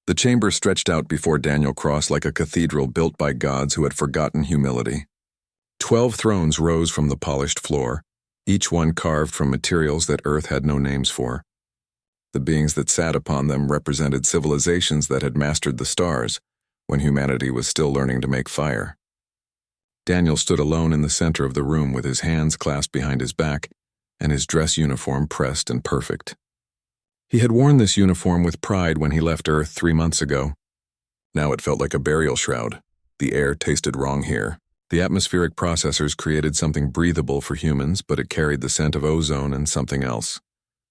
The chamber stretched out before Daniel crossed like a cathedral built by gods who had forgotten humility. 12 thrones rose from the polished floor, each one carved from materials that Earth had no names for. The beings that sat upon them represented civilizations that had mastered the stars when humanity was still learning to make fire. Daniel stood alone in the center of the room with his hands clasped behind his back and his dress uniform pressed and perfect. He had worn this uniform with pride when he left Earth 3 months ago. Now it felt like a burial shroud. The air tasted wrong here. The atmospheric processors created something breathable for humans, but it carried the scent of ozone and something else.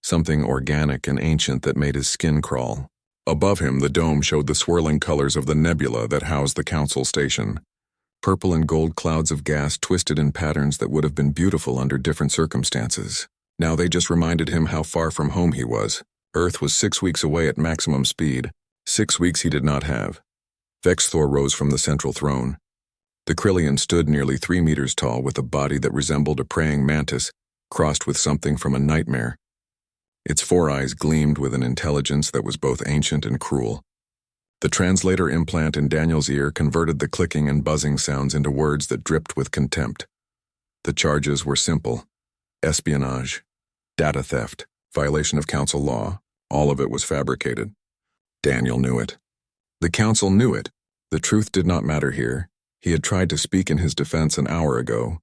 Something organic and ancient that made his skin crawl. Above him, the dome showed the swirling colors of the nebula that housed the council station. Purple and gold clouds of gas twisted in patterns that would have been beautiful under different circumstances. Now they just reminded him how far from home he was. Earth was 6 weeks away at maximum speed. 6 weeks he did not have. Vexthor rose from the central throne. The Krillian stood nearly 3 meters tall with a body that resembled a praying mantis, crossed with something from a nightmare. Its 4 eyes gleamed with an intelligence that was both ancient and cruel. The translator implant in Daniel's ear converted the clicking and buzzing sounds into words that dripped with contempt. The charges were simple: espionage, data theft, violation of council law. All of it was fabricated. Daniel knew it. The council knew it. The truth did not matter here. He had tried to speak in his defense an hour ago.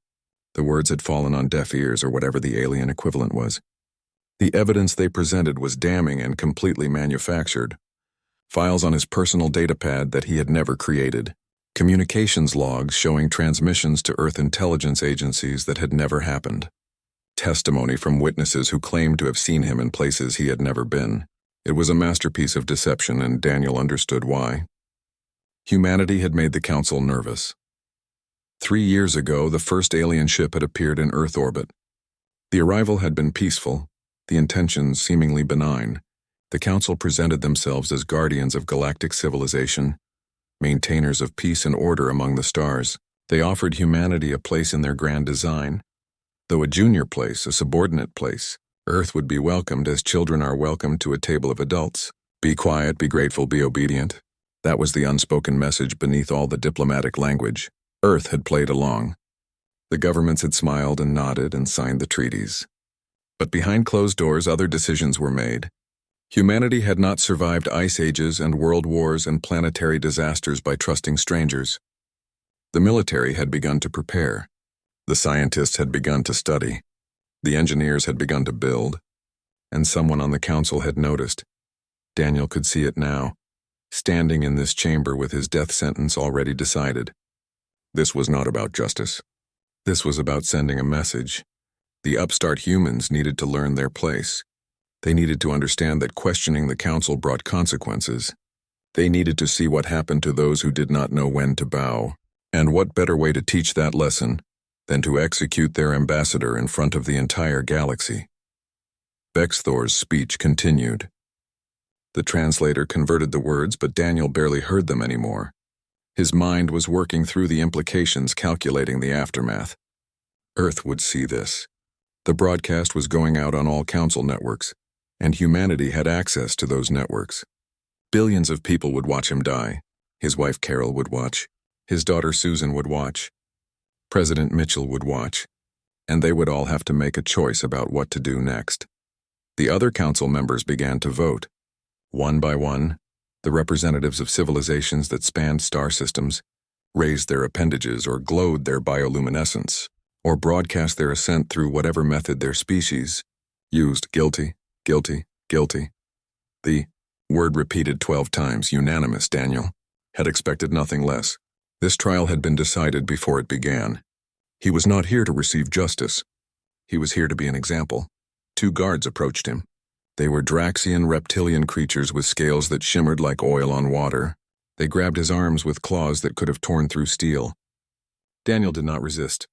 The words had fallen on deaf ears, or whatever the alien equivalent was. The evidence they presented was damning and completely manufactured. Files on his personal datapad that he had never created. Communications logs showing transmissions to Earth intelligence agencies that had never happened. Testimony from witnesses who claimed to have seen him in places he had never been. It was a masterpiece of deception, and Daniel understood why. Humanity had made the council nervous. 3 years ago, the first alien ship had appeared in Earth orbit. The arrival had been peaceful, the intentions seemingly benign. The council presented themselves as guardians of galactic civilization, maintainers of peace and order among the stars. They offered humanity a place in their grand design. Though a junior place, a subordinate place, Earth would be welcomed as children are welcomed to a table of adults. Be quiet, be grateful, be obedient. That was the unspoken message beneath all the diplomatic language. Earth had played along. The governments had smiled and nodded and signed the treaties. But behind closed doors, other decisions were made. Humanity had not survived ice ages and world wars and planetary disasters by trusting strangers. The military had begun to prepare. The scientists had begun to study. The engineers had begun to build. And someone on the council had noticed. Daniel could see it now, standing in this chamber with his death sentence already decided. This was not about justice. This was about sending a message. The upstart humans needed to learn their place. They needed to understand that questioning the council brought consequences. They needed to see what happened to those who did not know when to bow. And what better way to teach that lesson than to execute their ambassador in front of the entire galaxy? Vexthor's speech continued. The translator converted the words, but Daniel barely heard them anymore. His mind was working through the implications, calculating the aftermath. Earth would see this. The broadcast was going out on all council networks, and humanity had access to those networks. Billions of people would watch him die. His wife Carol would watch. His daughter Susan would watch. President Mitchell would watch. And they would all have to make a choice about what to do next. The other council members began to vote. One by one, the representatives of civilizations that spanned star systems raised their appendages or glowed their bioluminescence, or broadcast their assent through whatever method their species used. Guilty, guilty, guilty. The word repeated 12 times, unanimous. Daniel had expected nothing less. This trial had been decided before it began. He was not here to receive justice. He was here to be an example. 2 guards approached him. They were Draxian reptilian creatures with scales that shimmered like oil on water. They grabbed his arms with claws that could have torn through steel. Daniel did not resist.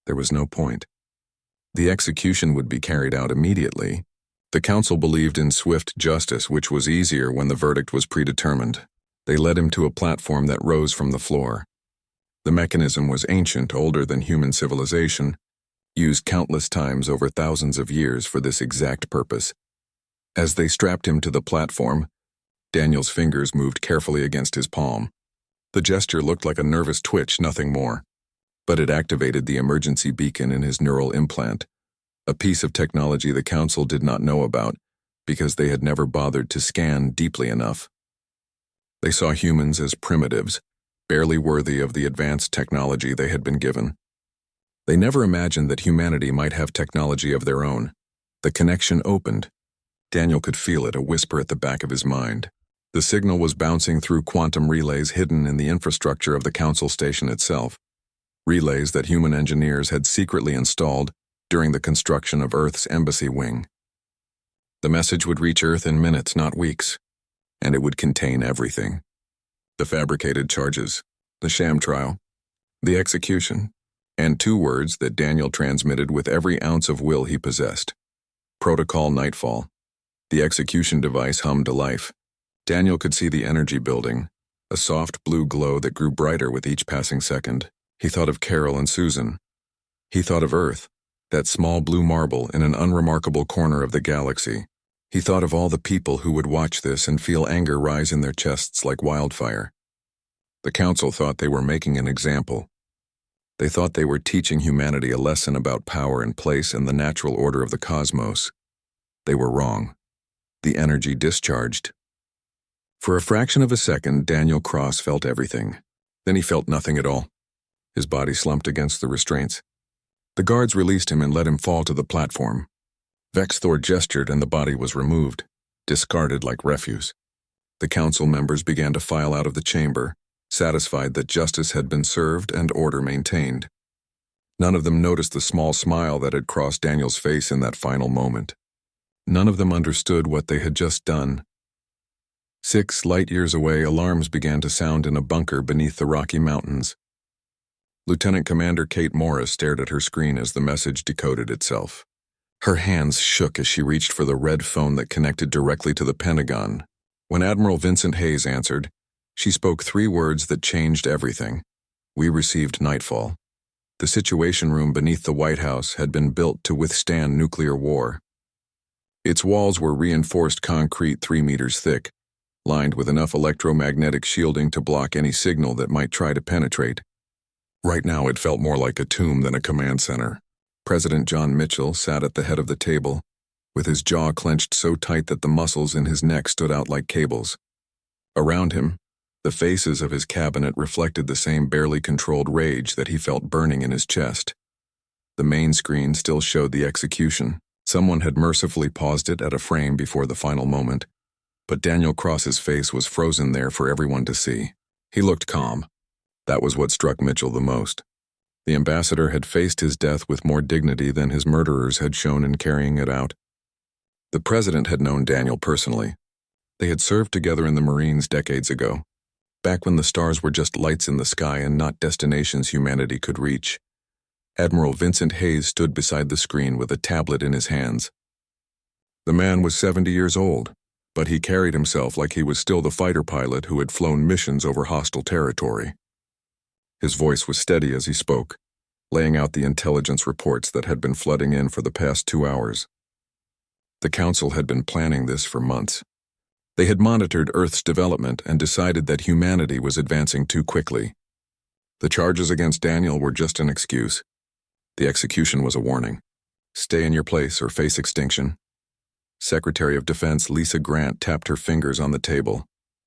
There was no point. The execution would be carried out immediately. The council believed in swift justice, which was easier when the verdict was predetermined. They led him to a platform that rose from the floor. The mechanism was ancient, older than human civilization, used countless times over thousands of years for this exact purpose. As they strapped him to the platform, Daniel's fingers moved carefully against his palm. The gesture looked like a nervous twitch, nothing more. But it activated the emergency beacon in his neural implant, a piece of technology the Council did not know about because they had never bothered to scan deeply enough. They saw humans as primitives, barely worthy of the advanced technology they had been given. They never imagined that humanity might have technology of their own. The connection opened. Daniel could feel it, a whisper at the back of his mind. The signal was bouncing through quantum relays hidden in the infrastructure of the Council station itself. Relays that human engineers had secretly installed during the construction of Earth's embassy wing. The message would reach Earth in minutes, not weeks, and it would contain everything. The fabricated charges, the sham trial, the execution, and 2 words that Daniel transmitted with every ounce of will he possessed. Protocol Nightfall. The execution device hummed to life. Daniel could see the energy building, a soft blue glow that grew brighter with each passing second. He thought of Carol and Susan. He thought of Earth, that small blue marble in an unremarkable corner of the galaxy. He thought of all the people who would watch this and feel anger rise in their chests like wildfire. The Council thought they were making an example. They thought they were teaching humanity a lesson about power and place and the natural order of the cosmos. They were wrong. The energy discharged. For a fraction of a second, Daniel Cross felt everything. Then he felt nothing at all. His body slumped against the restraints. The guards released him and let him fall to the platform. Vexthor gestured and the body was removed, discarded like refuse. The Council members began to file out of the chamber, satisfied that justice had been served and order maintained. None of them noticed the small smile that had crossed Daniel's face in that final moment. None of them understood what they had just done. 6 light-years away, alarms began to sound in a bunker beneath the Rocky Mountains. Lieutenant Commander Kate Morris stared at her screen as the message decoded itself. Her hands shook as she reached for the red phone that connected directly to the Pentagon. When Admiral Vincent Hayes answered, she spoke 3 words that changed everything. We received nightfall. The Situation Room beneath the White House had been built to withstand nuclear war. Its walls were reinforced concrete 3 meters thick, lined with enough electromagnetic shielding to block any signal that might try to penetrate. Right now it felt more like a tomb than a command center. President John Mitchell sat at the head of the table, with his jaw clenched so tight that the muscles in his neck stood out like cables. Around him, the faces of his cabinet reflected the same barely controlled rage that he felt burning in his chest. The main screen still showed the execution. Someone had mercifully paused it at a frame before the final moment, but Daniel Cross's face was frozen there for everyone to see. He looked calm. That was what struck Mitchell the most. The ambassador had faced his death with more dignity than his murderers had shown in carrying it out. The president had known Daniel personally. They had served together in the Marines decades ago, back when the stars were just lights in the sky and not destinations humanity could reach. Admiral Vincent Hayes stood beside the screen with a tablet in his hands. The man was 70 years old, but he carried himself like he was still the fighter pilot who had flown missions over hostile territory. His voice was steady as he spoke, laying out the intelligence reports that had been flooding in for the past 2 hours. The Council had been planning this for months. They had monitored Earth's development and decided that humanity was advancing too quickly. The charges against Daniel were just an excuse. The execution was a warning. Stay in your place or face extinction. Secretary of Defense Lisa Grant tapped her fingers on the table.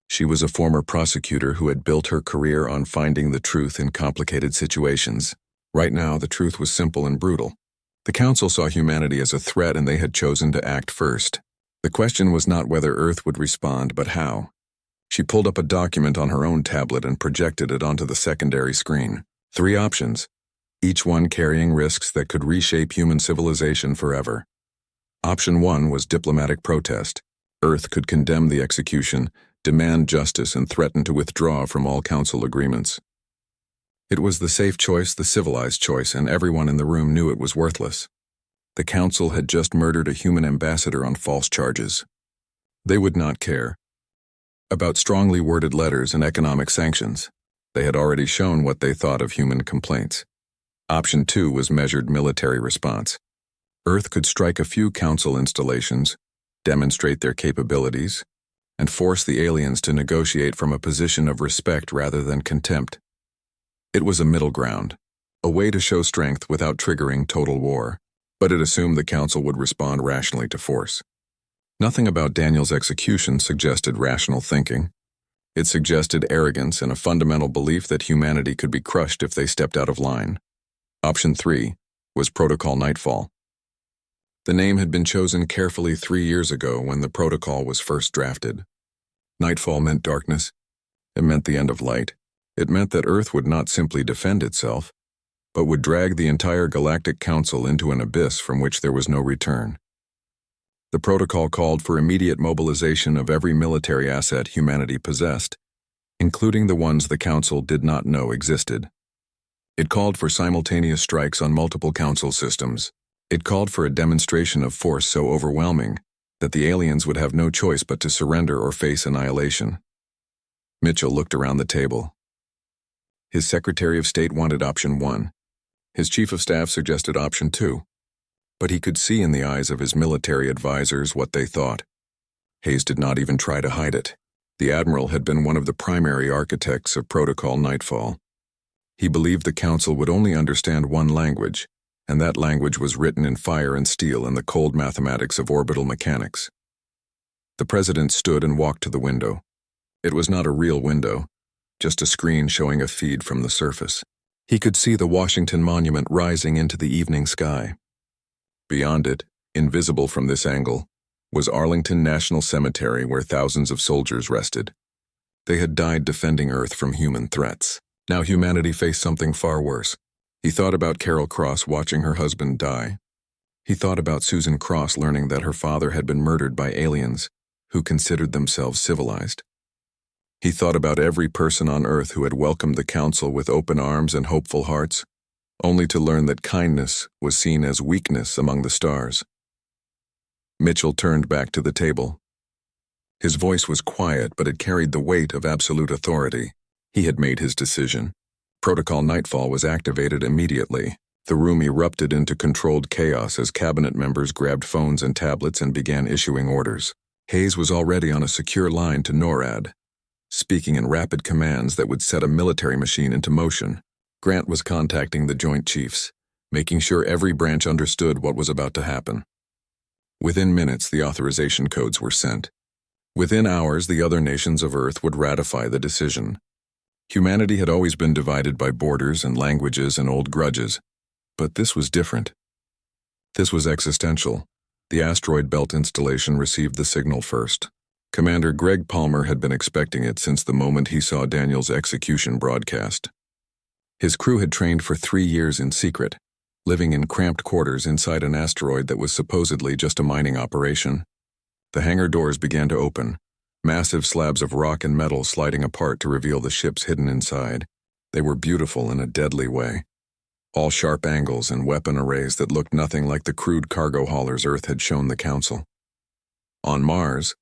She was a former prosecutor who had built her career on finding the truth in complicated situations. Right now, the truth was simple and brutal. The Council saw humanity as a threat and they had chosen to act first. The question was not whether Earth would respond, but how. She pulled up a document on her own tablet and projected it onto the secondary screen. 3 options, each one carrying risks that could reshape human civilization forever. Option 1 was diplomatic protest. Earth could condemn the execution, demand justice, and threaten to withdraw from all Council agreements. It was the safe choice, the civilized choice, and everyone in the room knew it was worthless. The Council had just murdered a human ambassador on false charges. They would not care about strongly worded letters and economic sanctions. They had already shown what they thought of human complaints. Option 2 was measured military response. Earth could strike a few Council installations, demonstrate their capabilities, and force the aliens to negotiate from a position of respect rather than contempt. It was a middle ground, a way to show strength without triggering total war, but it assumed the Council would respond rationally to force. Nothing about Daniel's execution suggested rational thinking. It suggested arrogance and a fundamental belief that humanity could be crushed if they stepped out of line. Option 3 was Protocol Nightfall. The name had been chosen carefully 3 years ago when the protocol was first drafted. Nightfall meant darkness. It meant the end of light. It meant that Earth would not simply defend itself, but would drag the entire Galactic Council into an abyss from which there was no return. The protocol called for immediate mobilization of every military asset humanity possessed, including the ones the Council did not know existed. It called for simultaneous strikes on multiple Council systems. It called for a demonstration of force so overwhelming that the aliens would have no choice but to surrender or face annihilation. Mitchell looked around the table. His Secretary of State wanted Option 1. His Chief of Staff suggested Option 2. But he could see in the eyes of his military advisors what they thought. Hayes did not even try to hide it. The Admiral had been one of the primary architects of Protocol Nightfall. He believed the Council would only understand one language, and that language was written in fire and steel in the cold mathematics of orbital mechanics. The President stood and walked to the window. It was not a real window, just a screen showing a feed from the surface. He could see the Washington Monument rising into the evening sky. Beyond it, invisible from this angle, was Arlington National Cemetery where thousands of soldiers rested. They had died defending Earth from human threats. Now humanity faced something far worse. He thought about Carol Cross watching her husband die. He thought about Susan Cross learning that her father had been murdered by aliens who considered themselves civilized. He thought about every person on Earth who had welcomed the Council with open arms and hopeful hearts, only to learn that kindness was seen as weakness among the stars. Mitchell turned back to the table. His voice was quiet, but it carried the weight of absolute authority. He had made his decision. Protocol Nightfall was activated immediately. The room erupted into controlled chaos as cabinet members grabbed phones and tablets and began issuing orders. Hayes was already on a secure line to NORAD, speaking in rapid commands that would set a military machine into motion. Grant was contacting the Joint Chiefs, making sure every branch understood what was about to happen. Within minutes, the authorization codes were sent. Within hours, the other nations of Earth would ratify the decision. Humanity had always been divided by borders and languages and old grudges, but this was different. This was existential. The asteroid belt installation received the signal first. Commander Greg Palmer had been expecting it since the moment he saw Daniel's execution broadcast. His crew had trained for 3 years in secret, living in cramped quarters inside an asteroid that was supposedly just a mining operation. The hangar doors began to open, massive slabs of rock and metal sliding apart to reveal the ships hidden inside. They were beautiful in a deadly way. All sharp angles and weapon arrays that looked nothing like the crude cargo haulers Earth had shown the Council. On Mars,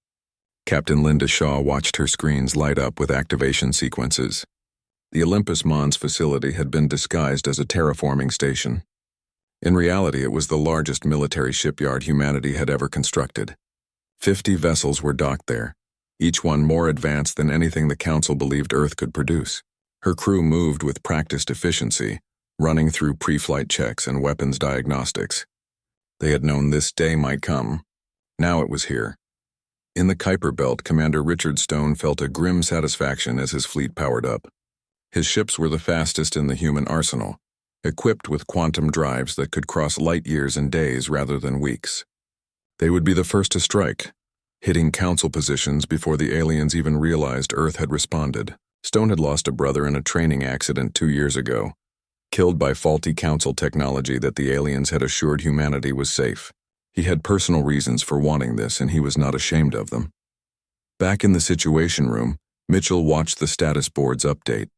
Captain Linda Shaw watched her screens light up with activation sequences. The Olympus Mons facility had been disguised as a terraforming station. In reality, it was the largest military shipyard humanity had ever constructed. 50 vessels were docked there, each one more advanced than anything the Council believed Earth could produce. Her crew moved with practiced efficiency, running through pre-flight checks and weapons diagnostics. They had known this day might come. Now it was here. In the Kuiper Belt, Commander Richard Stone felt a grim satisfaction as his fleet powered up. His ships were the fastest in the human arsenal, equipped with quantum drives that could cross light years in days rather than weeks. They would be the first to strike, hitting Council positions before the aliens even realized Earth had responded. Stone had lost a brother in a training accident 2 years ago, killed by faulty Council technology that the aliens had assured humanity was safe. He had personal reasons for wanting this, and he was not ashamed of them. Back in the Situation Room, Mitchell watched the status boards update.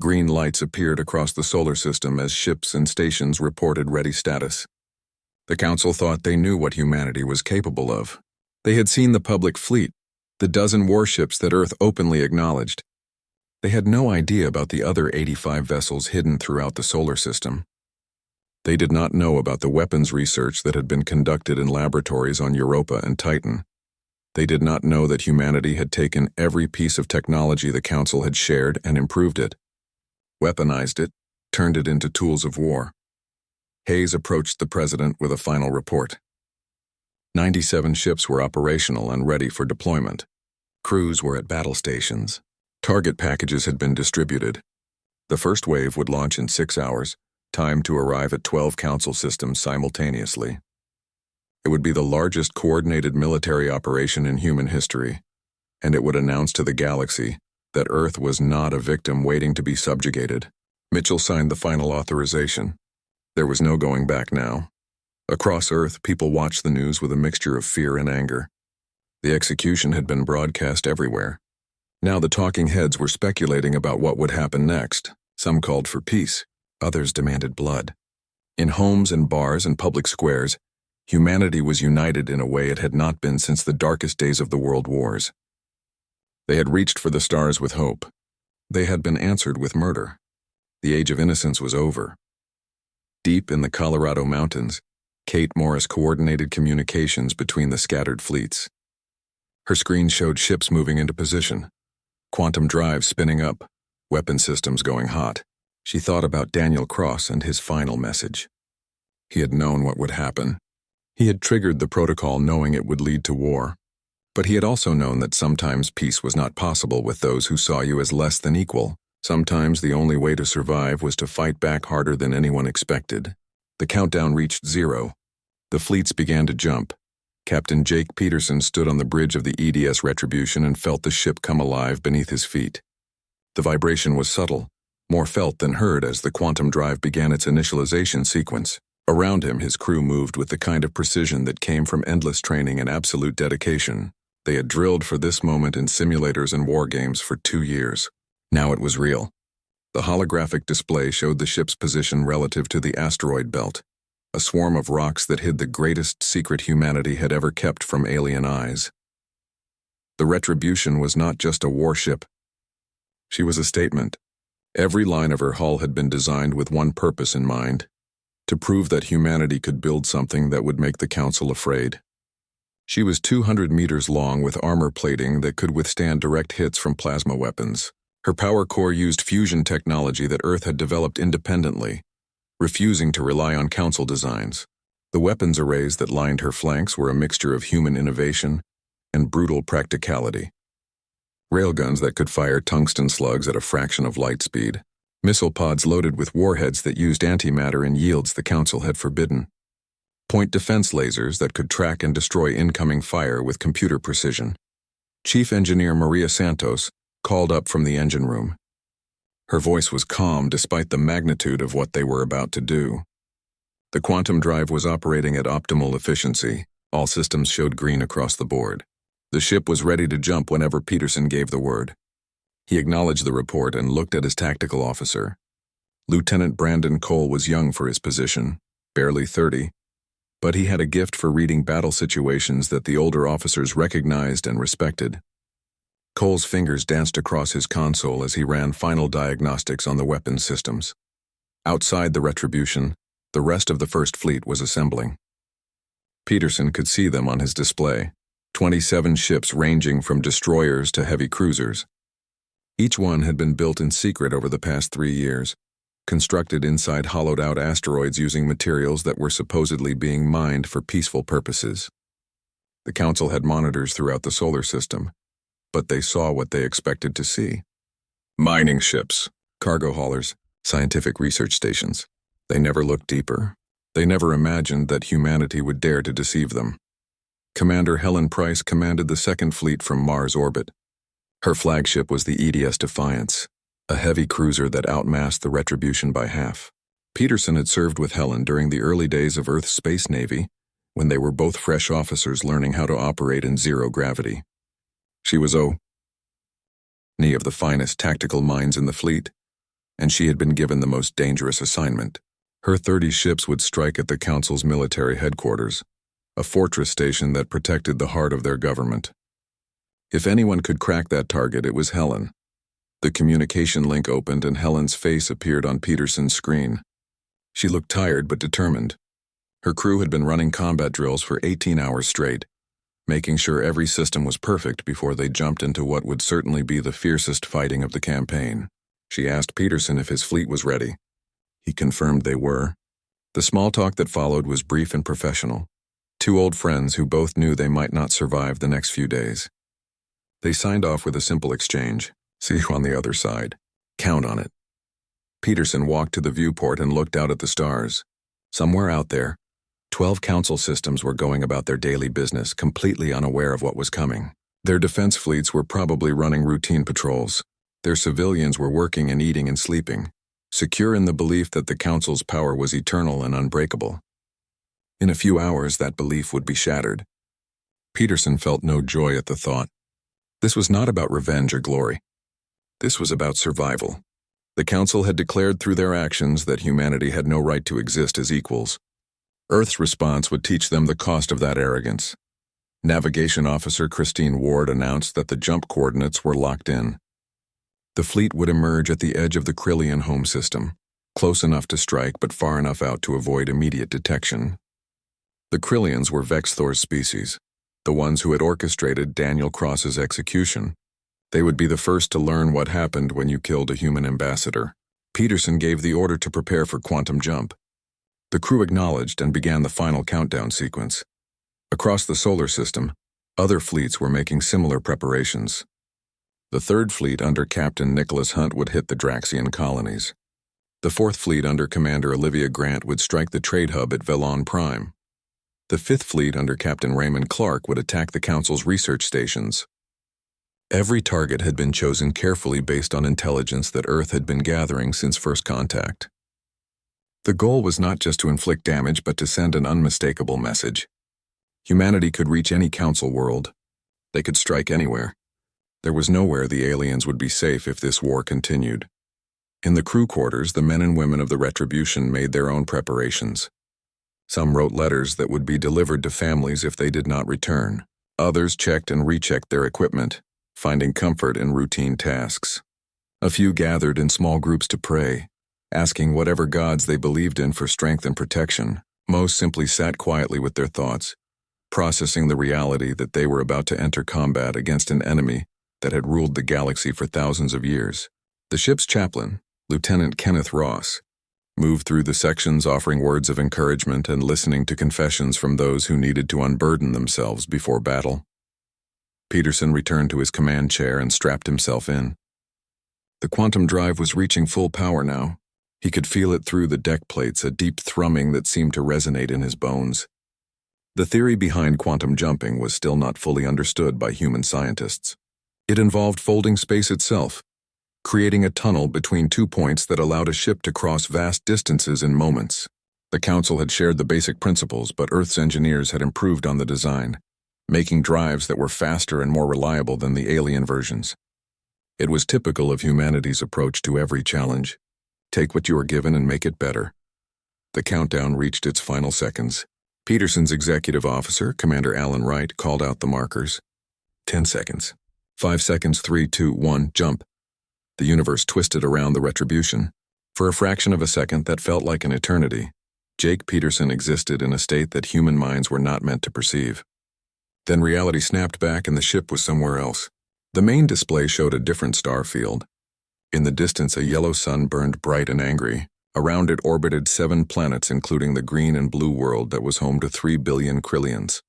Green lights appeared across the solar system as ships and stations reported ready status. The Council thought they knew what humanity was capable of. They had seen the public fleet, the dozen warships that Earth openly acknowledged. They had no idea about the other 85 vessels hidden throughout the solar system. They did not know about the weapons research that had been conducted in laboratories on Europa and Titan. They did not know that humanity had taken every piece of technology the Council had shared and improved it, weaponized it, turned it into tools of war. Hayes approached the president with a final report. 97 ships were operational and ready for deployment. Crews were at battle stations. Target packages had been distributed. The first wave would launch in 6 hours, timed to arrive at 12 Council systems simultaneously. It would be the largest coordinated military operation in human history, and it would announce to the galaxy that Earth was not a victim waiting to be subjugated. Mitchell signed the final authorization. There was no going back now. Across Earth, people watched the news with a mixture of fear and anger. The execution had been broadcast everywhere. Now the talking heads were speculating about what would happen next. Some called for peace, others demanded blood. In homes and bars and public squares, humanity was united in a way it had not been since the darkest days of the world wars. They had reached for the stars with hope. They had been answered with murder. The age of innocence was over. Deep in the Colorado mountains, Kate Morris coordinated communications between the scattered fleets. Her screen showed ships moving into position, quantum drives spinning up, weapon systems going hot. She thought about Daniel Cross and his final message. He had known what would happen. He had triggered the protocol knowing it would lead to war. But he had also known that sometimes peace was not possible with those who saw you as less than equal. Sometimes the only way to survive was to fight back harder than anyone expected. The countdown reached 0. The fleets began to jump. Captain Jake Peterson stood on the bridge of the EDS Retribution and felt the ship come alive beneath his feet. The vibration was subtle, more felt than heard as the quantum drive began its initialization sequence. Around him, his crew moved with the kind of precision that came from endless training and absolute dedication. They had drilled for this moment in simulators and war games for 2 years. Now it was real. The holographic display showed the ship's position relative to the asteroid belt, a swarm of rocks that hid the greatest secret humanity had ever kept from alien eyes. The Retribution was not just a warship. She was a statement. Every line of her hull had been designed with one purpose in mind: to prove that humanity could build something that would make the Council afraid. She was 200 meters long with armor plating that could withstand direct hits from plasma weapons. Her power core used fusion technology that Earth had developed independently, refusing to rely on Council designs. The weapons arrays that lined her flanks were a mixture of human innovation and brutal practicality. Railguns that could fire tungsten slugs at a fraction of light speed. Missile pods loaded with warheads that used antimatter in yields the Council had forbidden. Point defense lasers that could track and destroy incoming fire with computer precision. Chief Engineer Maria Santos called up from the engine room. Her voice was calm despite the magnitude of what they were about to do. The quantum drive was operating at optimal efficiency. All systems showed green across the board. The ship was ready to jump whenever Peterson gave the word. He acknowledged the report and looked at his tactical officer. Lieutenant Brandon Cole was young for his position, barely 30, but he had a gift for reading battle situations that the older officers recognized and respected. Cole's fingers danced across his console as he ran final diagnostics on the weapons systems. Outside the Retribution, the rest of the First Fleet was assembling. Peterson could see them on his display, 27 ships ranging from destroyers to heavy cruisers. Each one had been built in secret over the past 3 years, constructed inside hollowed-out asteroids using materials that were supposedly being mined for peaceful purposes. The Council had monitors throughout the solar system, but they saw what they expected to see. Mining ships, cargo haulers, scientific research stations. They never looked deeper. They never imagined that humanity would dare to deceive them. Commander Helen Price commanded the Second Fleet from Mars orbit. Her flagship was the EDS Defiance, a heavy cruiser that outmassed the Retribution by half. Peterson had served with Helen during the early days of Earth's space navy, when they were both fresh officers learning how to operate in zero gravity. She was one of the finest tactical minds in the fleet, and she had been given the most dangerous assignment. Her 30 ships would strike at the Council's military headquarters, a fortress station that protected the heart of their government. If anyone could crack that target, it was Helen. The communication link opened and Helen's face appeared on Peterson's screen. She looked tired but determined. Her crew had been running combat drills for 18 hours straight, making sure every system was perfect before they jumped into what would certainly be the fiercest fighting of the campaign. She asked Peterson if his fleet was ready. He confirmed they were. The small talk that followed was brief and professional. Two old friends who both knew they might not survive the next few days. They signed off with a simple exchange. See you on the other side. Count on it. Peterson walked to the viewport and looked out at the stars. Somewhere out there, 12 council systems were going about their daily business, completely unaware of what was coming. Their defense fleets were probably running routine patrols. Their civilians were working and eating and sleeping, secure in the belief that the council's power was eternal and unbreakable. In a few hours, that belief would be shattered. Peterson felt no joy at the thought. This was not about revenge or glory. This was about survival. The council had declared through their actions that humanity had no right to exist as equals. Earth's response would teach them the cost of that arrogance. Navigation Officer Christine Ward announced that the jump coordinates were locked in. The fleet would emerge at the edge of the Krillian home system, close enough to strike but far enough out to avoid immediate detection. The Krillians were Vexthor's species, the ones who had orchestrated Daniel Cross's execution. They would be the first to learn what happened when you killed a human ambassador. Peterson gave the order to prepare for quantum jump. The crew acknowledged and began the final countdown sequence. Across the solar system, other fleets were making similar preparations. The third fleet under Captain Nicholas Hunt would hit the Draxian colonies. The fourth fleet under Commander Olivia Grant would strike the trade hub at Velon Prime. The fifth fleet under Captain Raymond Clark would attack the Council's research stations. Every target had been chosen carefully based on intelligence that Earth had been gathering since first contact. The goal was not just to inflict damage, but to send an unmistakable message. Humanity could reach any Council world. They could strike anywhere. There was nowhere the aliens would be safe if this war continued. In the crew quarters, the men and women of the Retribution made their own preparations. Some wrote letters that would be delivered to families if they did not return. Others checked and rechecked their equipment, finding comfort in routine tasks. A few gathered in small groups to pray, asking whatever gods they believed in for strength and protection. Most simply sat quietly with their thoughts, processing the reality that they were about to enter combat against an enemy that had ruled the galaxy for thousands of years. The ship's chaplain, Lieutenant Kenneth Ross, moved through the sections offering words of encouragement and listening to confessions from those who needed to unburden themselves before battle. Peterson returned to his command chair and strapped himself in. The quantum drive was reaching full power now. He could feel it through the deck plates, a deep thrumming that seemed to resonate in his bones. The theory behind quantum jumping was still not fully understood by human scientists. It involved folding space itself, creating a tunnel between 2 points that allowed a ship to cross vast distances in moments. The Council had shared the basic principles, but Earth's engineers had improved on the design, making drives that were faster and more reliable than the alien versions. It was typical of humanity's approach to every challenge. Take what you are given and make it better. The countdown reached its final seconds. Peterson's executive officer, Commander Alan Wright, called out the markers. 10 seconds. 5 seconds, 3, 2, 1, jump. The universe twisted around the Retribution. For a fraction of a second that felt like an eternity, Jake Peterson existed in a state that human minds were not meant to perceive. Then reality snapped back and the ship was somewhere else. The main display showed a different star field. In the distance, a yellow sun burned bright and angry. Around it orbited 7 planets, including the green and blue world that was home to 3 billion Krillians.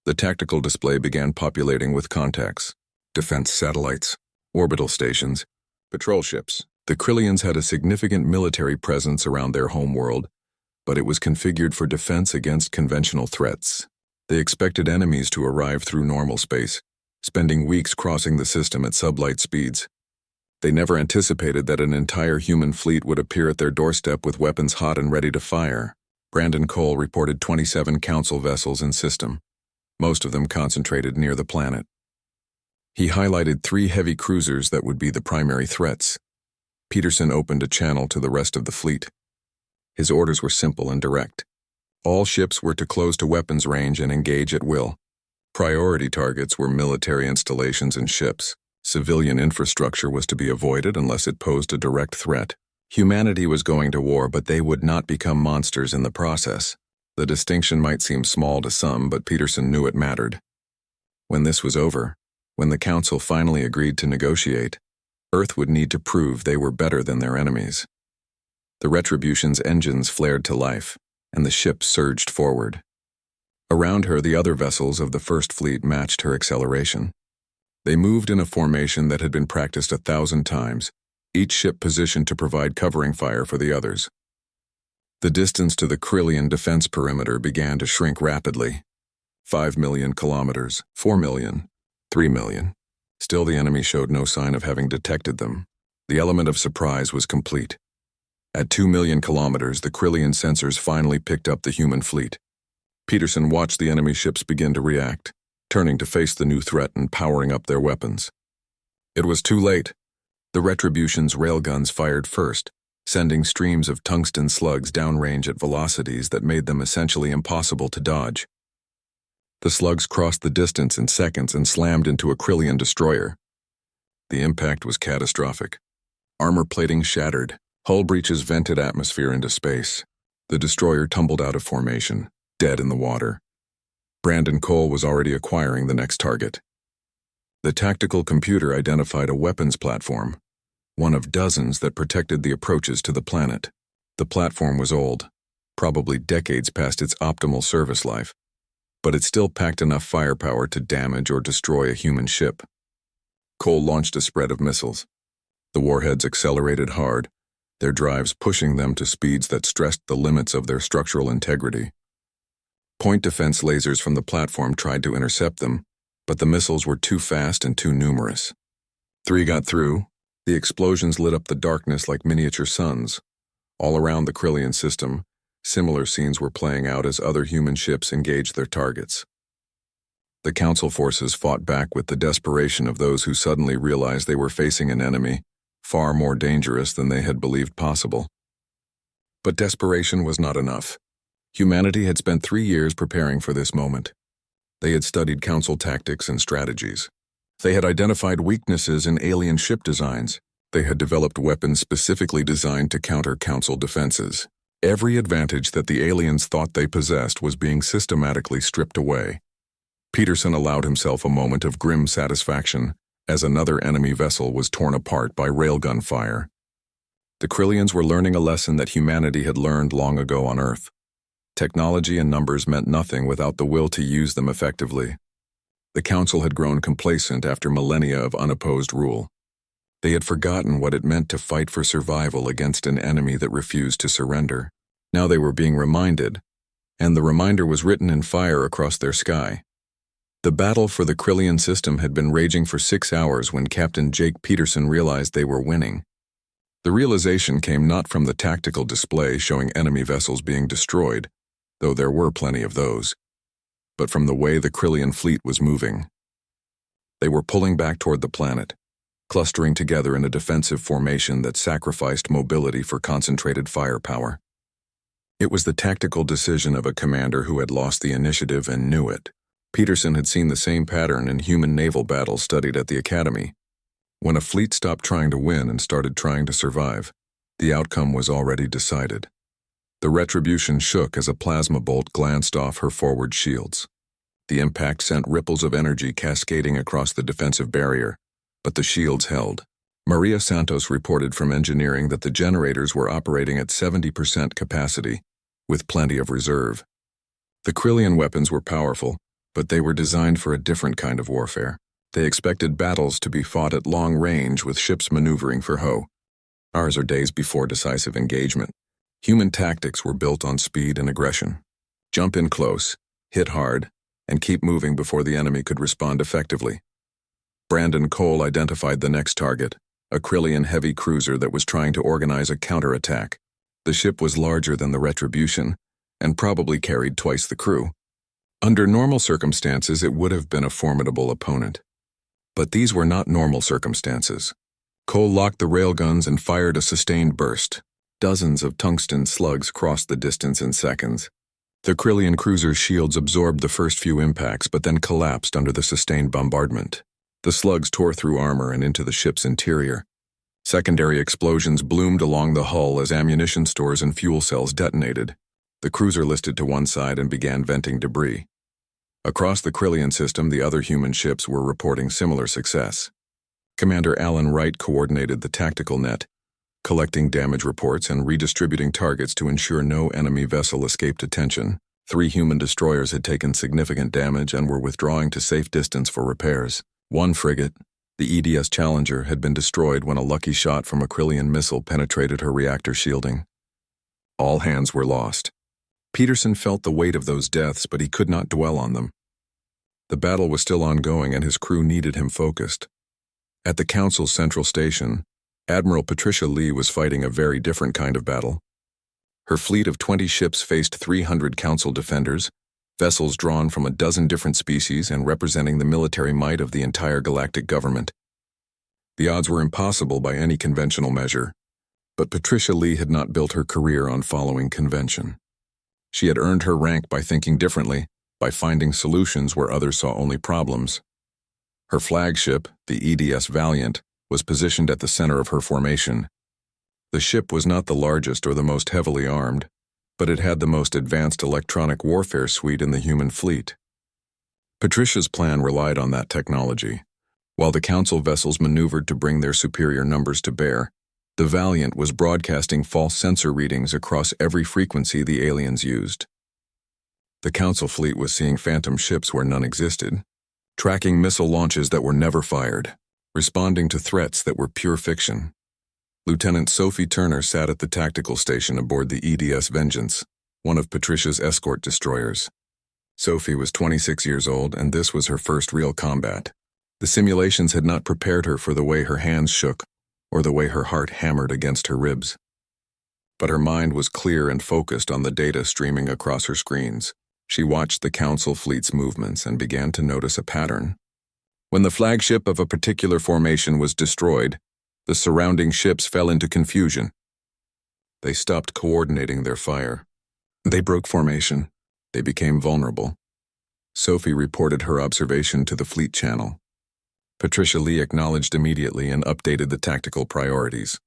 The tactical display began populating with contacts, defense satellites, orbital stations, patrol ships. The Krillians had a significant military presence around their home world, but it was configured for defense against conventional threats. They expected enemies to arrive through normal space, spending weeks crossing the system at sublight speeds. They never anticipated that an entire human fleet would appear at their doorstep with weapons hot and ready to fire. Brandon Cole reported 27 Council vessels in system, most of them concentrated near the planet. He highlighted 3 heavy cruisers that would be the primary threats. Peterson opened a channel to the rest of the fleet. His orders were simple and direct. All ships were to close to weapons range and engage at will. Priority targets were military installations and ships. Civilian infrastructure was to be avoided unless it posed a direct threat. Humanity was going to war, but they would not become monsters in the process. The distinction might seem small to some, but Peterson knew it mattered. When this was over, when the Council finally agreed to negotiate, Earth would need to prove they were better than their enemies. The Retribution's engines flared to life, and the ship surged forward. Around her, the other vessels of the First Fleet matched her acceleration. They moved in a formation that had been practiced 1,000 times, each ship positioned to provide covering fire for the others. The distance to the Krillian defense perimeter began to shrink rapidly. 5 million kilometers, 4 million, 3 million. Still, the enemy showed no sign of having detected them. The element of surprise was complete. At 2 million kilometers, the Krillian sensors finally picked up the human fleet. Peterson watched the enemy ships begin to react, turning to face the new threat and powering up their weapons. It was too late. The Retribution's railguns fired first, sending streams of tungsten slugs downrange at velocities that made them essentially impossible to dodge. The slugs crossed the distance in seconds and slammed into a Krillian destroyer. The impact was catastrophic. Armor plating shattered, hull breaches vented atmosphere into space. The destroyer tumbled out of formation, dead in the water. Brandon Cole was already acquiring the next target. The tactical computer identified a weapons platform, one of dozens that protected the approaches to the planet. The platform was old, probably decades past its optimal service life, but it still packed enough firepower to damage or destroy a human ship. Cole launched a spread of missiles. The warheads accelerated hard, their drives pushing them to speeds that stressed the limits of their structural integrity. Point defense lasers from the platform tried to intercept them, but the missiles were too fast and too numerous. 3 got through. The explosions lit up the darkness like miniature suns. All around the Krillian system, similar scenes were playing out as other human ships engaged their targets. The Council forces fought back with the desperation of those who suddenly realized they were facing an enemy far more dangerous than they had believed possible. But desperation was not enough. Humanity had spent 3 years preparing for this moment. They had studied Council tactics and strategies. They had identified weaknesses in alien ship designs. They had developed weapons specifically designed to counter Council defenses. Every advantage that the aliens thought they possessed was being systematically stripped away. Peterson allowed himself a moment of grim satisfaction as another enemy vessel was torn apart by railgun fire. The Krillians were learning a lesson that humanity had learned long ago on Earth. Technology and numbers meant nothing without the will to use them effectively. The Council had grown complacent after millennia of unopposed rule. They had forgotten what it meant to fight for survival against an enemy that refused to surrender. Now they were being reminded, and the reminder was written in fire across their sky. The battle for the Krillian system had been raging for 6 hours when Captain Jake Peterson realized they were winning. The realization came not from the tactical display showing enemy vessels being destroyed, though there were plenty of those, but from the way the Krillian fleet was moving. They were pulling back toward the planet, clustering together in a defensive formation that sacrificed mobility for concentrated firepower. It was the tactical decision of a commander who had lost the initiative and knew it. Peterson had seen the same pattern in human naval battles studied at the Academy. When a fleet stopped trying to win and started trying to survive, the outcome was already decided. The Retribution shook as a plasma bolt glanced off her forward shields. The impact sent ripples of energy cascading across the defensive barrier, but the shields held. Maria Santos reported from engineering that the generators were operating at 70% capacity, with plenty of reserve. The Krillian weapons were powerful, but they were designed for a different kind of warfare. They expected battles to be fought at long range with ships maneuvering for hoe. Ours are days before decisive engagement. Human tactics were built on speed and aggression. Jump in close, hit hard, and keep moving before the enemy could respond effectively. Brandon Cole identified the next target, a Krillian heavy cruiser that was trying to organize a counterattack. The ship was larger than the Retribution, and probably carried twice the crew. Under normal circumstances, it would have been a formidable opponent. But these were not normal circumstances. Cole locked the railguns and fired a sustained burst. Dozens of tungsten slugs crossed the distance in seconds. The Krillian cruiser's shields absorbed the first few impacts but then collapsed under the sustained bombardment. The slugs tore through armor and into the ship's interior. Secondary explosions bloomed along the hull as ammunition stores and fuel cells detonated. The cruiser listed to one side and began venting debris. Across the Krillian system, the other human ships were reporting similar success. Commander Alan Wright coordinated the tactical net, collecting damage reports and redistributing targets to ensure no enemy vessel escaped attention. 3 human destroyers had taken significant damage and were withdrawing to safe distance for repairs. 1 frigate, the EDS Challenger, had been destroyed when a lucky shot from a Krillian missile penetrated her reactor shielding. All hands were lost. Peterson felt the weight of those deaths, but he could not dwell on them. The battle was still ongoing and his crew needed him focused. At the Council's central station, Admiral Patricia Lee was fighting a very different kind of battle. Her fleet of 20 ships faced 300 Council defenders, vessels drawn from a dozen different species and representing the military might of the entire galactic government. The odds were impossible by any conventional measure, but Patricia Lee had not built her career on following convention. She had earned her rank by thinking differently, by finding solutions where others saw only problems. Her flagship, the EDS Valiant, was positioned at the center of her formation. The ship was not the largest or the most heavily armed, but it had the most advanced electronic warfare suite in the human fleet. Patricia's plan relied on that technology. While the Council vessels maneuvered to bring their superior numbers to bear, the Valiant was broadcasting false sensor readings across every frequency the aliens used. The Council fleet was seeing phantom ships where none existed, tracking missile launches that were never fired, responding to threats that were pure fiction. Lieutenant Sophie Turner sat at the tactical station aboard the EDS Vengeance, one of Patricia's escort destroyers. Sophie was 26 years old, and this was her first real combat. The simulations had not prepared her for the way her hands shook or the way her heart hammered against her ribs. But her mind was clear and focused on the data streaming across her screens. She watched the Council fleet's movements and began to notice a pattern. When the flagship of a particular formation was destroyed, the surrounding ships fell into confusion. They stopped coordinating their fire. They broke formation. They became vulnerable. Sophie reported her observation to the fleet channel. Patricia Lee acknowledged immediately and updated the tactical priorities.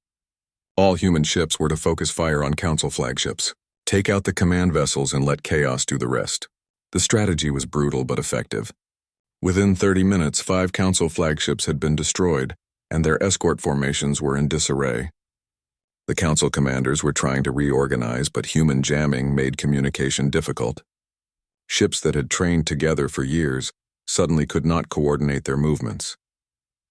All human ships were to focus fire on Council flagships. Take out the command vessels and let chaos do the rest. The strategy was brutal but effective. Within 30 minutes, 5 Council flagships had been destroyed, and their escort formations were in disarray. The Council commanders were trying to reorganize, but human jamming made communication difficult. Ships that had trained together for years suddenly could not coordinate their movements.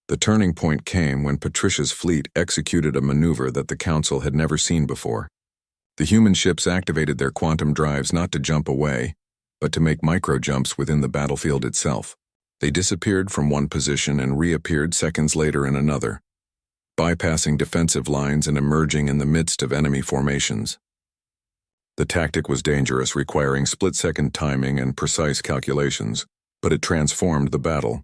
The turning point came when Patricia's fleet executed a maneuver that the Council had never seen before. The human ships activated their quantum drives not to jump away, but to make micro-jumps within the battlefield itself. They disappeared from one position and reappeared seconds later in another, bypassing defensive lines and emerging in the midst of enemy formations. The tactic was dangerous, requiring split-second timing and precise calculations, but it transformed the battle.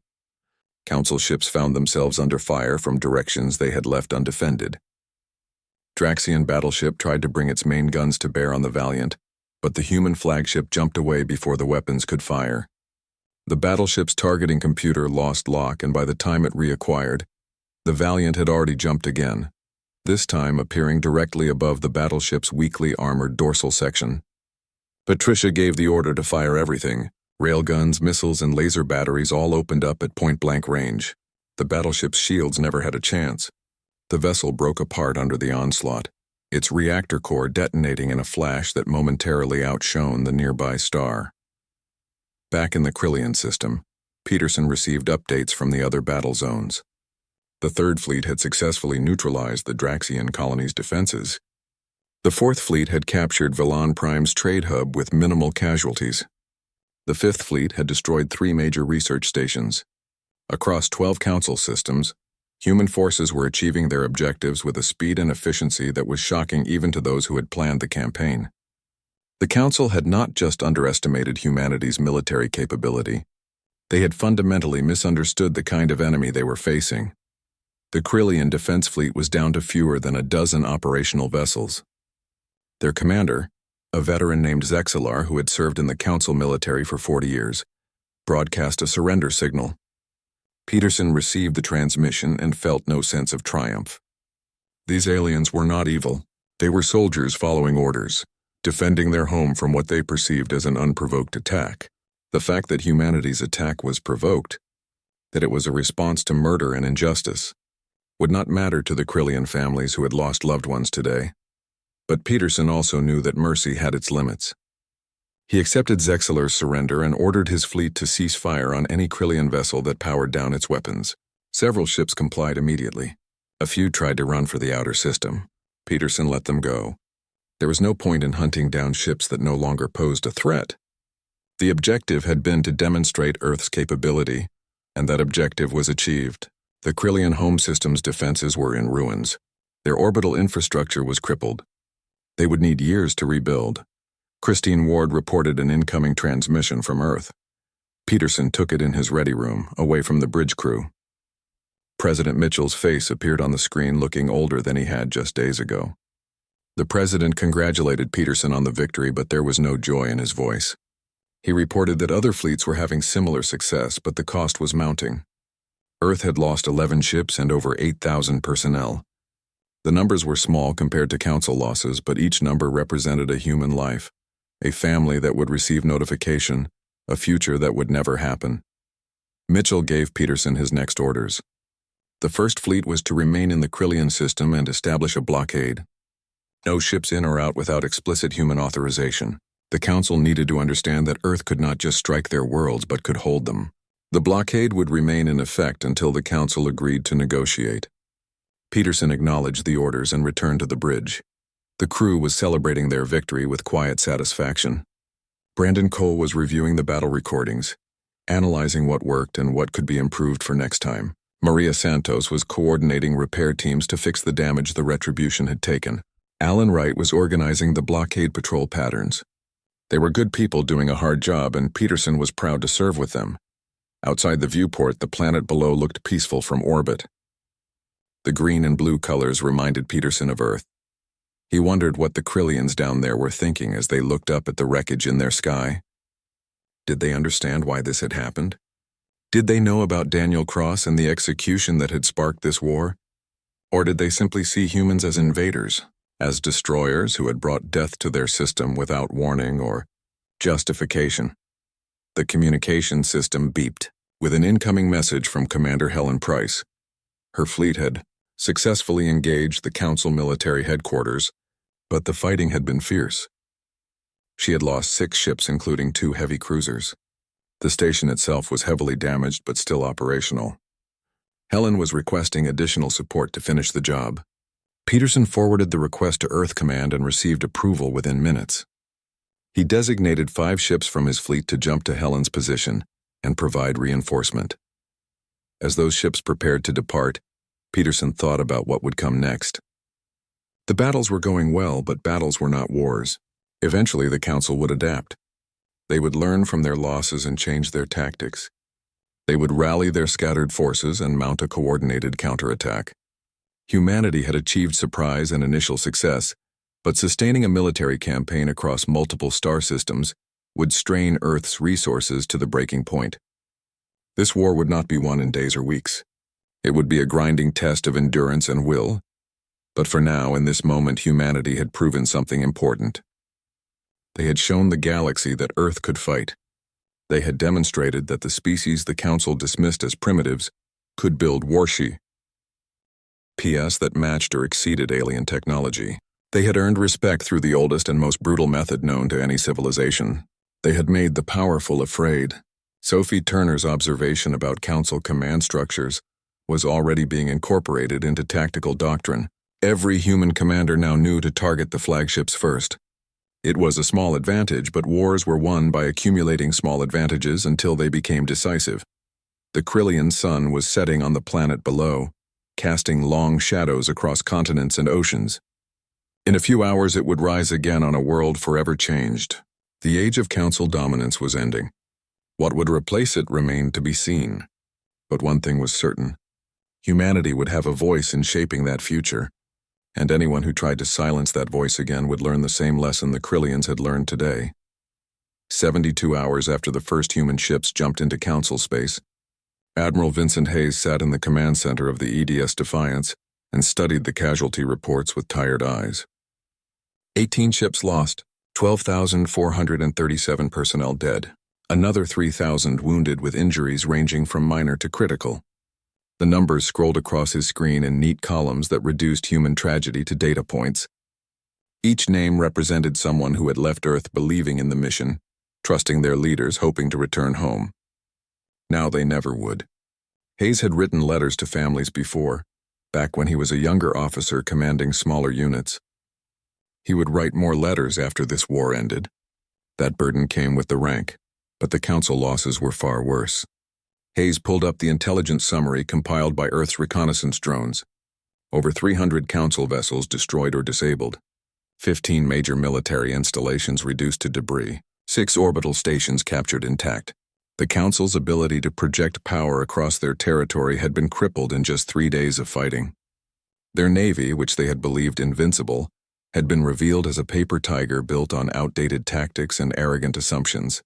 Council ships found themselves under fire from directions they had left undefended. Draxian battleship tried to bring its main guns to bear on the Valiant, but the human flagship jumped away before the weapons could fire. The battleship's targeting computer lost lock, and by the time it reacquired, the Valiant had already jumped again, this time appearing directly above the battleship's weakly armored dorsal section. Patricia gave the order to fire everything. Railguns, missiles, and laser batteries all opened up at point-blank range. The battleship's shields never had a chance. The vessel broke apart under the onslaught, its reactor core detonating in a flash that momentarily outshone the nearby star. Back in the Krillian system, Peterson received updates from the other battle zones. The Third Fleet had successfully neutralized the Draxian colony's defenses. The Fourth Fleet had captured Villan Prime's trade hub with minimal casualties. The Fifth Fleet had destroyed 3 major research stations. Across 12 Council systems, human forces were achieving their objectives with a speed and efficiency that was shocking even to those who had planned the campaign. The Council had not just underestimated humanity's military capability. They had fundamentally misunderstood the kind of enemy they were facing. The Krillian Defense Fleet was down to fewer than a dozen operational vessels. Their commander, a veteran named Zexilar who had served in the Council military for 40 years, broadcast a surrender signal. Peterson received the transmission and felt no sense of triumph. These aliens were not evil. They were soldiers following orders, defending their home from what they perceived as an unprovoked attack. The fact that humanity's attack was provoked, that it was a response to murder and injustice, would not matter to the Krillian families who had lost loved ones today. But Peterson also knew that mercy had its limits. He accepted Zexeler's surrender and ordered his fleet to cease fire on any Krillian vessel that powered down its weapons. Several ships complied immediately. A few tried to run for the outer system. Peterson let them go. There was no point in hunting down ships that no longer posed a threat. The objective had been to demonstrate Earth's capability, and that objective was achieved. The Krillian home system's defenses were in ruins. Their orbital infrastructure was crippled. They would need years to rebuild. Christine Ward reported an incoming transmission from Earth. Peterson took it in his ready room, away from the bridge crew. President Mitchell's face appeared on the screen, looking older than he had just days ago. The president congratulated Peterson on the victory, but there was no joy in his voice. He reported that other fleets were having similar success, but the cost was mounting. Earth had lost 11 ships and over 8,000 personnel. The numbers were small compared to Council losses, but each number represented a human life, a family that would receive notification, a future that would never happen. Mitchell gave Peterson his next orders. The First Fleet was to remain in the Krillian system and establish a blockade. No ships in or out without explicit human authorization. The Council needed to understand that Earth could not just strike their worlds but could hold them. The blockade would remain in effect until the Council agreed to negotiate. Peterson acknowledged the orders and returned to the bridge. The crew was celebrating their victory with quiet satisfaction. Brandon Cole was reviewing the battle recordings, analyzing what worked and what could be improved for next time. Maria Santos was coordinating repair teams to fix the damage the Retribution had taken. Alan Wright was organizing the blockade patrol patterns. They were good people doing a hard job, and Peterson was proud to serve with them. Outside the viewport, the planet below looked peaceful from orbit. The green and blue colors reminded Peterson of Earth. He wondered what the Krillians down there were thinking as they looked up at the wreckage in their sky. Did they understand why this had happened? Did they know about Daniel Cross and the execution that had sparked this war? Or did they simply see humans as invaders, as destroyers who had brought death to their system without warning or justification? The communication system beeped with an incoming message from Commander Helen Price. Her fleet had successfully engaged the Council military headquarters, but the fighting had been fierce. She had lost 6 ships, including 2 heavy cruisers. The station itself was heavily damaged but still operational. Helen was requesting additional support to finish the job. Peterson forwarded the request to Earth Command and received approval within minutes. He designated 5 ships from his fleet to jump to Helen's position and provide reinforcement. As those ships prepared to depart, Peterson thought about what would come next. The battles were going well, but battles were not wars. Eventually, the Council would adapt. They would learn from their losses and change their tactics. They would rally their scattered forces and mount a coordinated counterattack. Humanity had achieved surprise and initial success, but sustaining a military campaign across multiple star systems would strain Earth's resources to the breaking point. This war would not be won in days or weeks. It would be a grinding test of endurance and will. But for now, in this moment, humanity had proven something important. They had shown the galaxy that Earth could fight. They had demonstrated that the species the Council dismissed as primitives could build warshi. PS that matched or exceeded alien technology. They had earned respect through the oldest and most brutal method known to any civilization. They had made the powerful afraid. Sophie Turner's observation about Council command structures was already being incorporated into tactical doctrine. Every human commander now knew to target the flagships first. It was a small advantage, but wars were won by accumulating small advantages until they became decisive. The Krillian sun was setting on the planet below, casting long shadows across continents and oceans. In a few hours it would rise again on a world forever changed. The age of Council dominance was ending. What would replace it remained to be seen. But one thing was certain. Humanity would have a voice in shaping that future. And anyone who tried to silence that voice again would learn the same lesson the Krillians had learned today. 72 hours after the first human ships jumped into Council space, Admiral Vincent Hayes sat in the command center of the EDS Defiance and studied the casualty reports with tired eyes. 18 ships lost, 12,437 personnel dead. Another 3,000 wounded with injuries ranging from minor to critical. The numbers scrolled across his screen in neat columns that reduced human tragedy to data points. Each name represented someone who had left Earth believing in the mission, trusting their leaders, hoping to return home. Now they never would. Hayes had written letters to families before, back when he was a younger officer commanding smaller units. He would write more letters after this war ended. That burden came with the rank, but the Council losses were far worse. Hayes pulled up the intelligence summary compiled by Earth's reconnaissance drones. Over 300 Council vessels destroyed or disabled. 15 major military installations reduced to debris. 6 orbital stations captured intact. The Council's ability to project power across their territory had been crippled in just 3 days of fighting. Their navy, which they had believed invincible, had been revealed as a paper tiger built on outdated tactics and arrogant assumptions.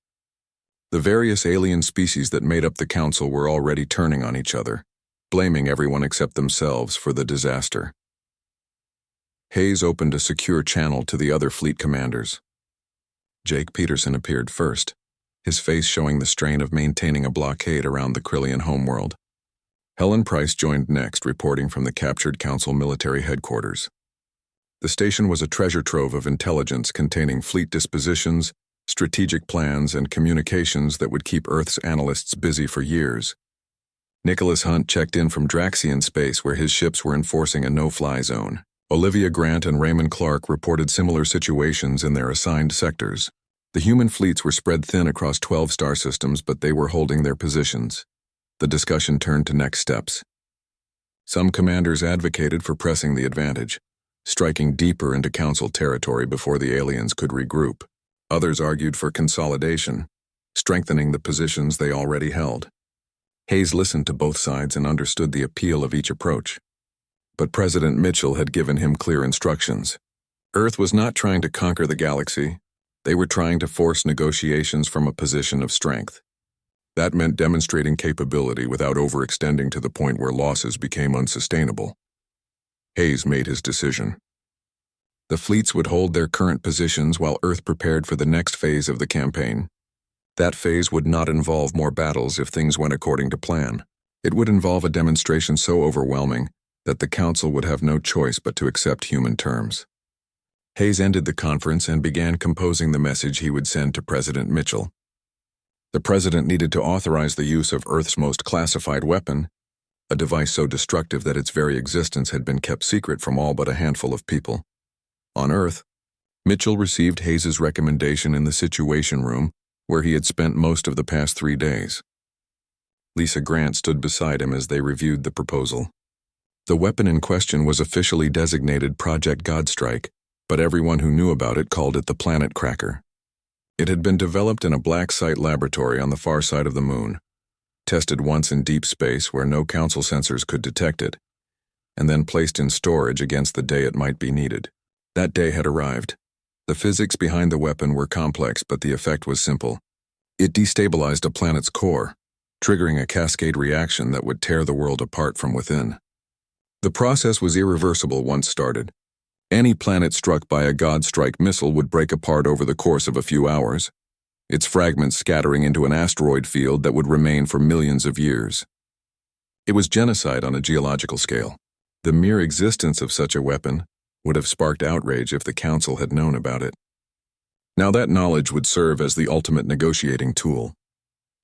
The various alien species that made up the Council were already turning on each other, blaming everyone except themselves for the disaster. Hayes opened a secure channel to the other fleet commanders. Jake Peterson appeared first, his face showing the strain of maintaining a blockade around the Krillian homeworld. Helen Price joined next, reporting from the captured Council military headquarters. The station was a treasure trove of intelligence containing fleet dispositions, strategic plans, and communications that would keep Earth's analysts busy for years. Nicholas Hunt checked in from Draxian space, where his ships were enforcing a no-fly zone. Olivia Grant and Raymond Clark reported similar situations in their assigned sectors. The human fleets were spread thin across 12 star systems, but they were holding their positions. The discussion turned to next steps. Some commanders advocated for pressing the advantage, striking deeper into Council territory before the aliens could regroup. Others argued for consolidation, strengthening the positions they already held. Hayes listened to both sides and understood the appeal of each approach. But President Mitchell had given him clear instructions. Earth was not trying to conquer the galaxy. They were trying to force negotiations from a position of strength. That meant demonstrating capability without overextending to the point where losses became unsustainable. Hayes made his decision. The fleets would hold their current positions while Earth prepared for the next phase of the campaign. That phase would not involve more battles if things went according to plan. It would involve a demonstration so overwhelming that the Council would have no choice but to accept human terms. Hayes ended the conference and began composing the message he would send to President Mitchell. The President needed to authorize the use of Earth's most classified weapon, a device so destructive that its very existence had been kept secret from all but a handful of people. On Earth, Mitchell received Hayes's recommendation in the Situation Room, where he had spent most of the past 3 days. Lisa Grant stood beside him as they reviewed the proposal. The weapon in question was officially designated Project Godstrike, but everyone who knew about it called it the Planet Cracker. It had been developed in a black site laboratory on the far side of the moon, tested once in deep space where no Council sensors could detect it, and then placed in storage against the day it might be needed. That day had arrived. The physics behind the weapon were complex, but the effect was simple. It destabilized a planet's core, triggering a cascade reaction that would tear the world apart from within. The process was irreversible once started. Any planet struck by a Godstrike missile would break apart over the course of a few hours, its fragments scattering into an asteroid field that would remain for millions of years. It was genocide on a geological scale. The mere existence of such a weapon would have sparked outrage if the Council had known about it. Now that knowledge would serve as the ultimate negotiating tool.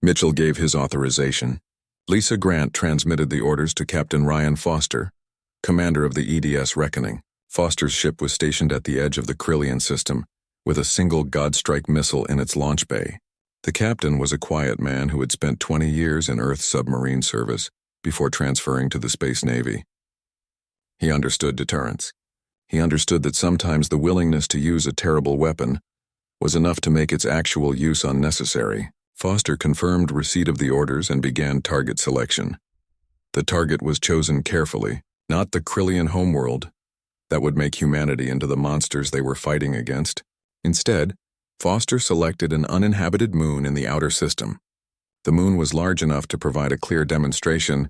Mitchell gave his authorization. Lisa Grant transmitted the orders to Captain Ryan Foster, commander of the EDS Reckoning. Foster's ship was stationed at the edge of the Krillian system, with a single Godstrike missile in its launch bay. The captain was a quiet man who had spent 20 years in Earth submarine service before transferring to the Space Navy. He understood deterrence. He understood that sometimes the willingness to use a terrible weapon was enough to make its actual use unnecessary. Foster confirmed receipt of the orders and began target selection. The target was chosen carefully, not the Krillian homeworld that would make humanity into the monsters they were fighting against. Instead, Foster selected an uninhabited moon in the outer system. The moon was large enough to provide a clear demonstration,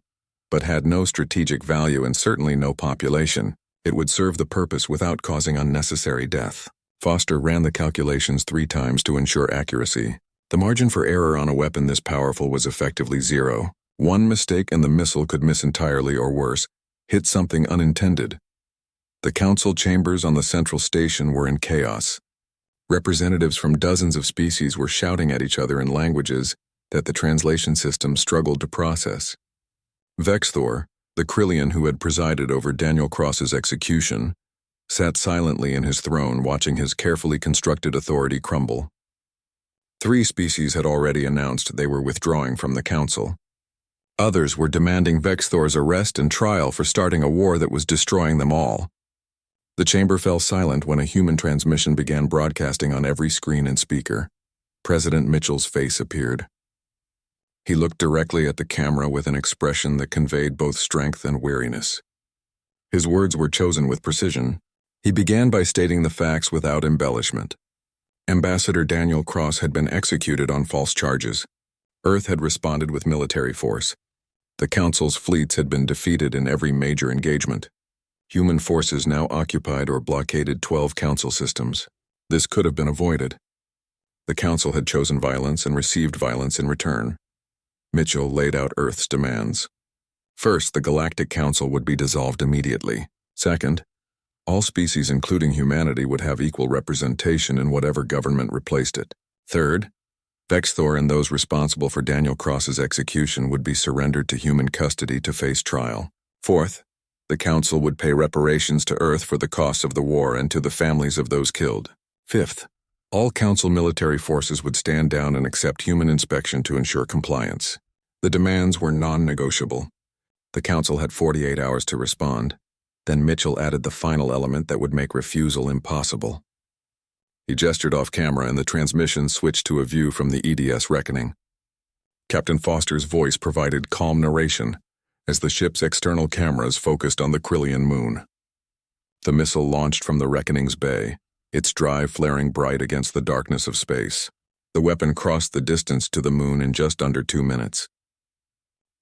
but had no strategic value and certainly no population. It would serve the purpose without causing unnecessary death. Foster ran the calculations 3 times to ensure accuracy. The margin for error on a weapon this powerful was effectively zero. One mistake and the missile could miss entirely or worse, hit something unintended. The council chambers on the central station were in chaos. Representatives from dozens of species were shouting at each other in languages that the translation system struggled to process. Vexthor, the Krillian who had presided over Daniel Cross's execution, sat silently in his throne watching his carefully constructed authority crumble. 3 species had already announced they were withdrawing from the council. Others were demanding Vexthor's arrest and trial for starting a war that was destroying them all. The chamber fell silent when a human transmission began broadcasting on every screen and speaker. President Mitchell's face appeared. He looked directly at the camera with an expression that conveyed both strength and weariness. His words were chosen with precision. He began by stating the facts without embellishment. Ambassador Daniel Cross had been executed on false charges. Earth had responded with military force. The Council's fleets had been defeated in every major engagement. Human forces now occupied or blockaded 12 Council systems. This could have been avoided. The Council had chosen violence and received violence in return. Mitchell laid out Earth's demands. First, the Galactic Council would be dissolved immediately. Second, all species including humanity would have equal representation in whatever government replaced it. Third, Vexthor and those responsible for Daniel Cross's execution would be surrendered to human custody to face trial. Fourth, the Council would pay reparations to Earth for the costs of the war and to the families of those killed. Fifth, all Council military forces would stand down and accept human inspection to ensure compliance. The demands were non-negotiable. The Council had 48 hours to respond. Then Mitchell added the final element that would make refusal impossible. He gestured off camera and the transmission switched to a view from the EDS reckoning. Captain Foster's voice provided calm narration as the ship's external cameras focused on the Krillian moon. The missile launched from the reckoning's bay, its drive flaring bright against the darkness of space. The weapon crossed the distance to the moon in just under 2 minutes.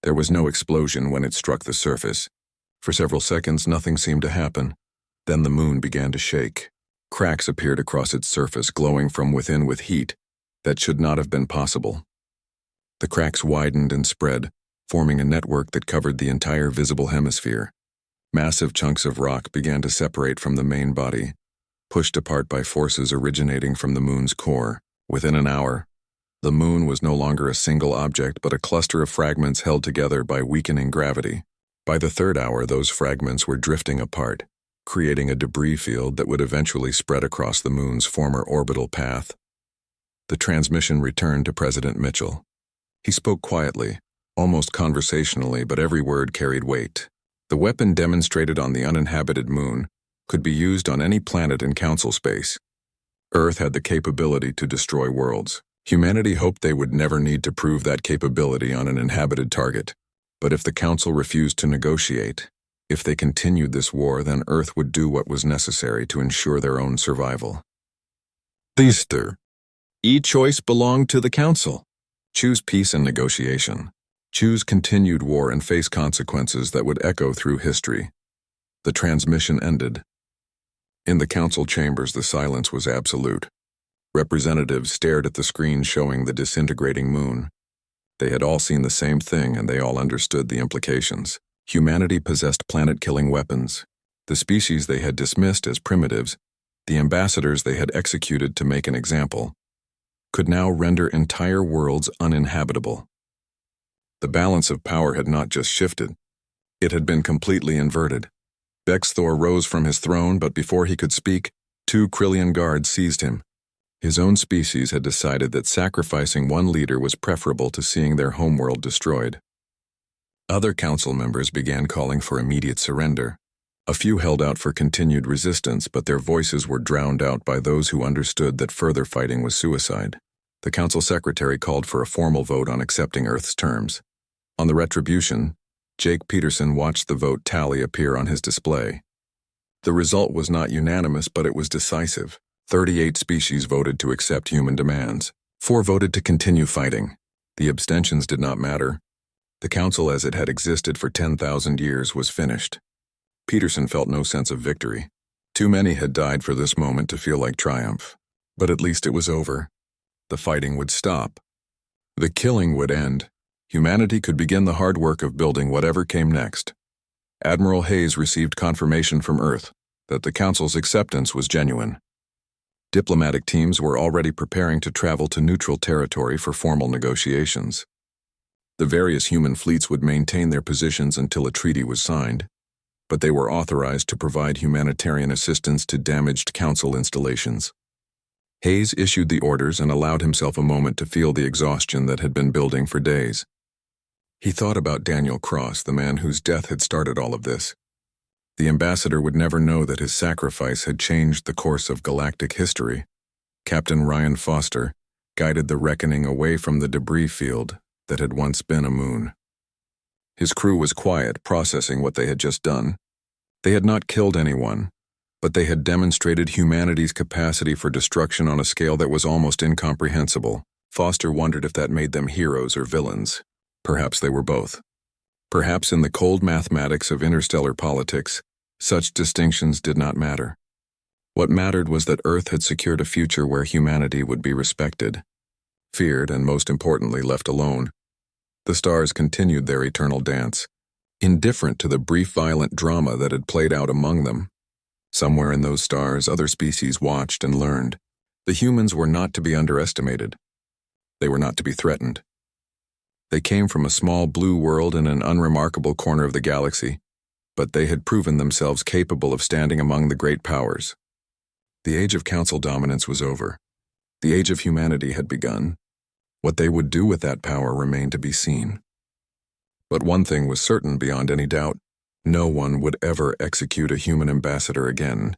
There was no explosion when it struck the surface. For several seconds, nothing seemed to happen. Then the moon began to shake. Cracks appeared across its surface, glowing from within with heat that should not have been possible. The cracks widened and spread, forming a network that covered the entire visible hemisphere. Massive chunks of rock began to separate from the main body, pushed apart by forces originating from the moon's core. Within an hour, the moon was no longer a single object but a cluster of fragments held together by weakening gravity. By the 3rd hour, those fragments were drifting apart, creating a debris field that would eventually spread across the moon's former orbital path. The transmission returned to President Mitchell. He spoke quietly, almost conversationally, but every word carried weight. The weapon demonstrated on the uninhabited moon could be used on any planet in Council space. Earth had the capability to destroy worlds. Humanity hoped they would never need to prove that capability on an inhabited target. But if the Council refused to negotiate, if they continued this war, then Earth would do what was necessary to ensure their own survival. Each choice belonged to the Council. Choose peace and negotiation. Choose continued war and face consequences that would echo through history. The transmission ended. In the Council chambers, the silence was absolute. Representatives stared at the screen showing the disintegrating moon. They had all seen the same thing and they all understood the implications. Humanity possessed planet-killing weapons. The species they had dismissed as primitives, the ambassadors they had executed to make an example, could now render entire worlds uninhabitable. The balance of power had not just shifted. It had been completely inverted. Vexthor rose from his throne, but before he could speak, 2 Krillian guards seized him. His own species had decided that sacrificing one leader was preferable to seeing their homeworld destroyed. Other council members began calling for immediate surrender. A few held out for continued resistance, but their voices were drowned out by those who understood that further fighting was suicide. The council secretary called for a formal vote on accepting Earth's terms. On the retribution, Jake Peterson watched the vote tally appear on his display. The result was not unanimous, but it was decisive. 38 species voted to accept human demands. 4 voted to continue fighting. The abstentions did not matter. The council as it had existed for 10,000 years was finished. Peterson felt no sense of victory. Too many had died for this moment to feel like triumph. But at least it was over. The fighting would stop. The killing would end. Humanity could begin the hard work of building whatever came next. Admiral Hayes received confirmation from Earth that the Council's acceptance was genuine. Diplomatic teams were already preparing to travel to neutral territory for formal negotiations. The various human fleets would maintain their positions until a treaty was signed, but they were authorized to provide humanitarian assistance to damaged Council installations. Hayes issued the orders and allowed himself a moment to feel the exhaustion that had been building for days. He thought about Daniel Cross, the man whose death had started all of this. The ambassador would never know that his sacrifice had changed the course of galactic history. Captain Ryan Foster guided the reckoning away from the debris field that had once been a moon. His crew was quiet, processing what they had just done. They had not killed anyone, but they had demonstrated humanity's capacity for destruction on a scale that was almost incomprehensible. Foster wondered if that made them heroes or villains. Perhaps they were both. Perhaps in the cold mathematics of interstellar politics, such distinctions did not matter. What mattered was that Earth had secured a future where humanity would be respected, feared, and most importantly, left alone. The stars continued their eternal dance, indifferent to the brief violent drama that had played out among them. Somewhere in those stars, other species watched and learned. The humans were not to be underestimated. They were not to be threatened. They came from a small blue world in an unremarkable corner of the galaxy, but they had proven themselves capable of standing among the great powers. The age of Council dominance was over. The age of humanity had begun. What they would do with that power remained to be seen. But one thing was certain beyond any doubt: no one would ever execute a human ambassador again,